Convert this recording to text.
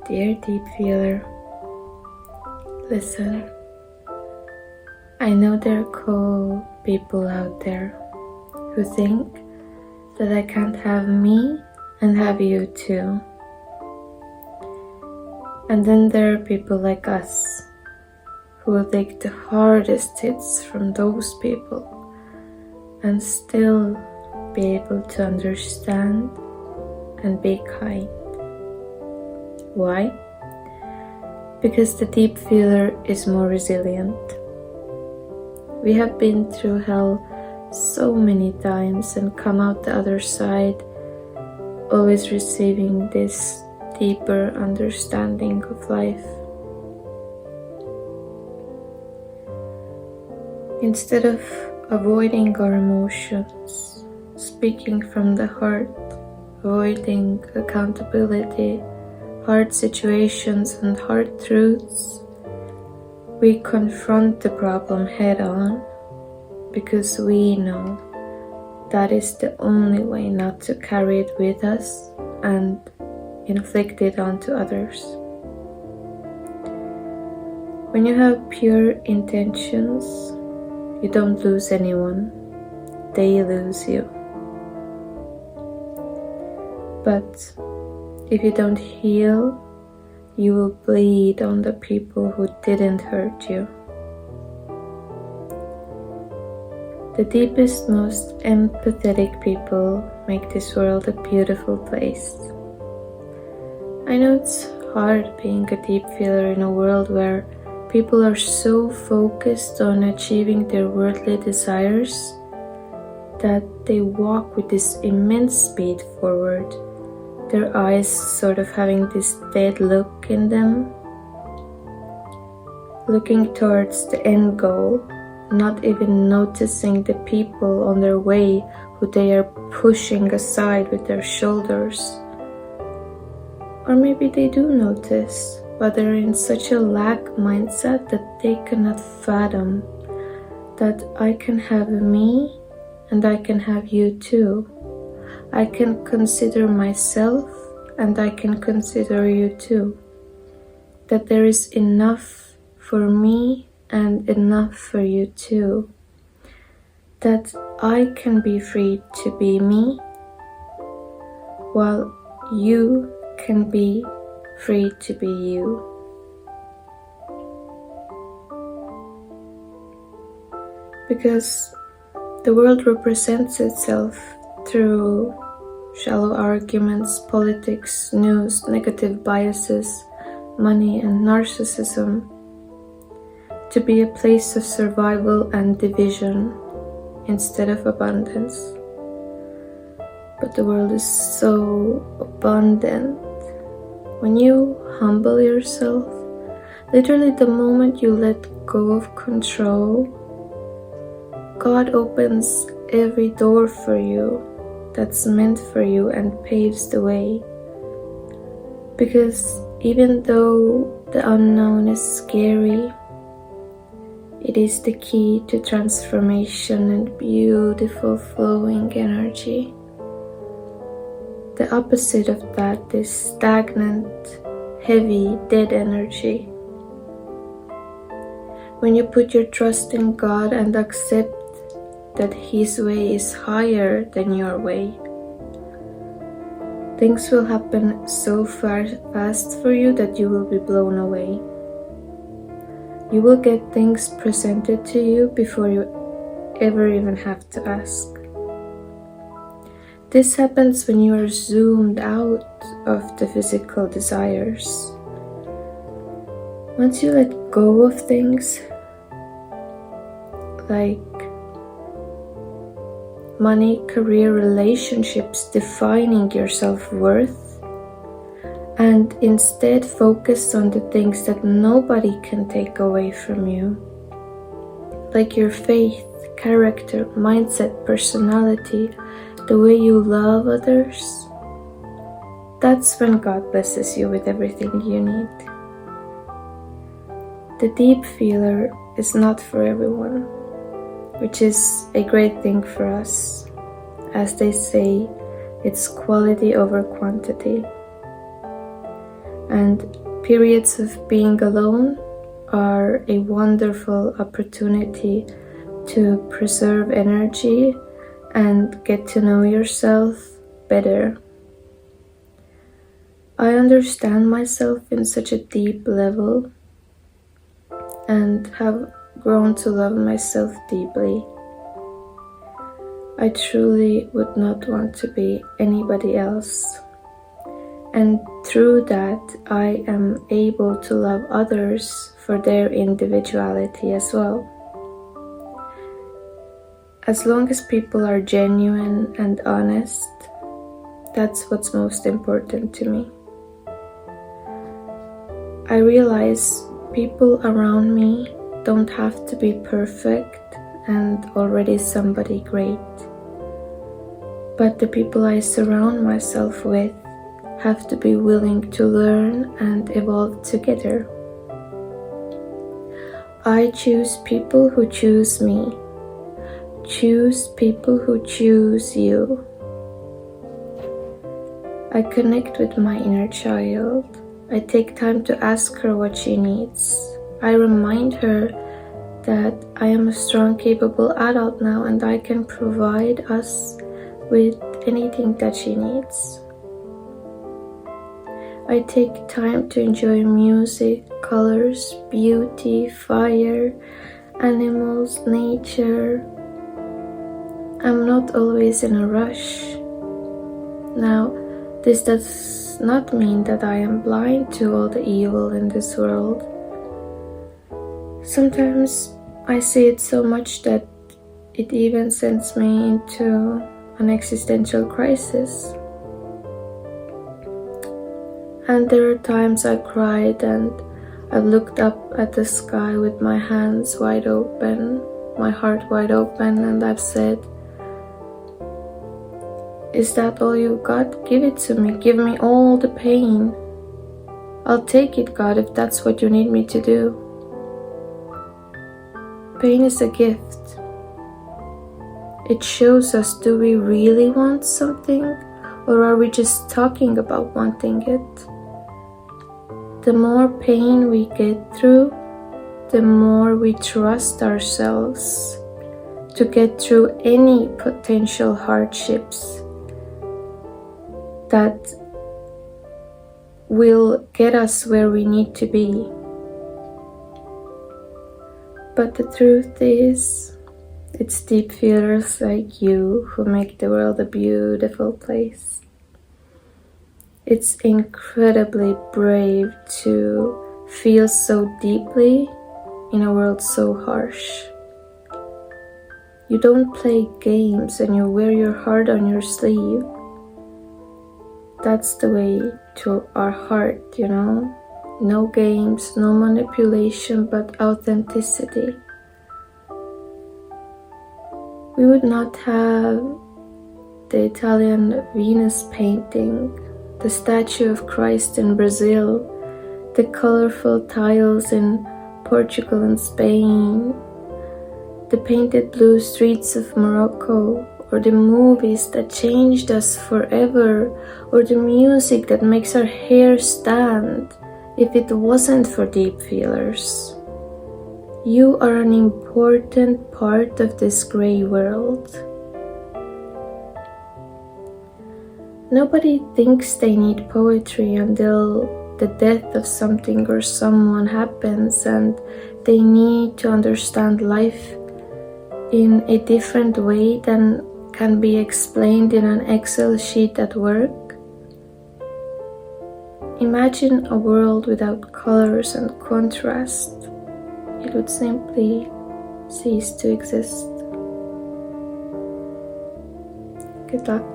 Dear deep feeler, listen. I know there are cool people out there who think that I can't have me and have you too. And then there are people like us who will take the hardest hits from those people and still be able to understand and be kind. Why? Because the deep feeler is more resilient. We have been through hell so many times and come out the other side, always receiving this deeper understanding of life. Instead of avoiding our emotions, speaking from the heart, avoiding accountability, hard situations and hard truths, we confront the problem head on because we know that is the only way not to carry it with us and inflict it onto others. When you have pure intentions, you don't lose anyone, they lose you. But if you don't heal, you will bleed on the people who didn't hurt you. The deepest, most empathetic people make this world a beautiful place. I know it's hard being a deep feeler in a world where people are so focused on achieving their worldly desires that they walk with this immense speed forward, their eyes sort of having this dead look in them, looking towards the end goal, not even noticing the people on their way who they are pushing aside with their shoulders. Or maybe they do notice, but they're in such a lack mindset that they cannot fathom that I can have me and I can have you too. I can consider myself and I can consider you too. That there is enough for me and enough for you too. That I can be free to be me while you can be free to be you. Because the world represents itself through shallow arguments, politics, news, negative biases, money and narcissism to be a place of survival and division instead of abundance. But the world is so abundant. When you humble yourself, literally the moment you let go of control, God opens every door for you that's meant for you and paves the way. Because even though the unknown is scary, it is the key to transformation and beautiful flowing energy. The opposite of that is stagnant, heavy, dead energy. When you put your trust in God and accept that His way is higher than your way, things will happen so fast for you that you will be blown away. You will get things presented to you before you ever even have to ask. This happens when you are zoomed out of the physical desires. Once you let go of things like money, career, relationships defining your self-worth, and instead focus on the things that nobody can take away from you, like your faith, character, mindset, personality, the way you love others, that's when God blesses you with everything you need. The deep feeler is not for everyone, which is a great thing for us. As they say, it's quality over quantity. And periods of being alone are a wonderful opportunity to preserve energy and get to know yourself better. I understand myself in such a deep level and have grown to love myself deeply. I truly would not want to be anybody else. And through that, I am able to love others for their individuality as well. As long as people are genuine and honest, that's what's most important to me. I realize people around me don't have to be perfect and already somebody great. But the people I surround myself with have to be willing to learn and evolve together. I choose people who choose me. Choose people who choose you. I connect with my inner child. I take time to ask her what she needs. I remind her that I am a strong, capable adult now and I can provide us with anything that she needs. I take time to enjoy music, colors, beauty, fire, animals, nature. I'm not always in a rush. Now, this does not mean that I am blind to all the evil in this world. Sometimes I see it so much that it even sends me into an existential crisis. And there are times I cried and I've looked up at the sky with my hands wide open, my heart wide open, and I've said, "Is that all you got? Give it to me. Give me all the pain. I'll take it, God, if that's what you need me to do." Pain is a gift. It shows us, do we really want something, or are we just talking about wanting it? The more pain we get through, the more we trust ourselves to get through any potential hardships that will get us where we need to be. But the truth is, it's deep feelers like you who make the world a beautiful place. It's incredibly brave to feel so deeply in a world so harsh. You don't play games and you wear your heart on your sleeve. That's the way to our heart, you know? No games, no manipulation, but authenticity. We would not have the Italian Venus painting, the statue of Christ in Brazil, the colorful tiles in Portugal and Spain, the painted blue streets of Morocco, or the movies that changed us forever, or the music that makes our hair stand, if it wasn't for deep feelers. You are an important part of this gray world. Nobody thinks they need poetry until the death of something or someone happens and they need to understand life in a different way than can be explained in an Excel sheet at work. Imagine a world without colors and contrast. It would simply cease to exist. Good luck.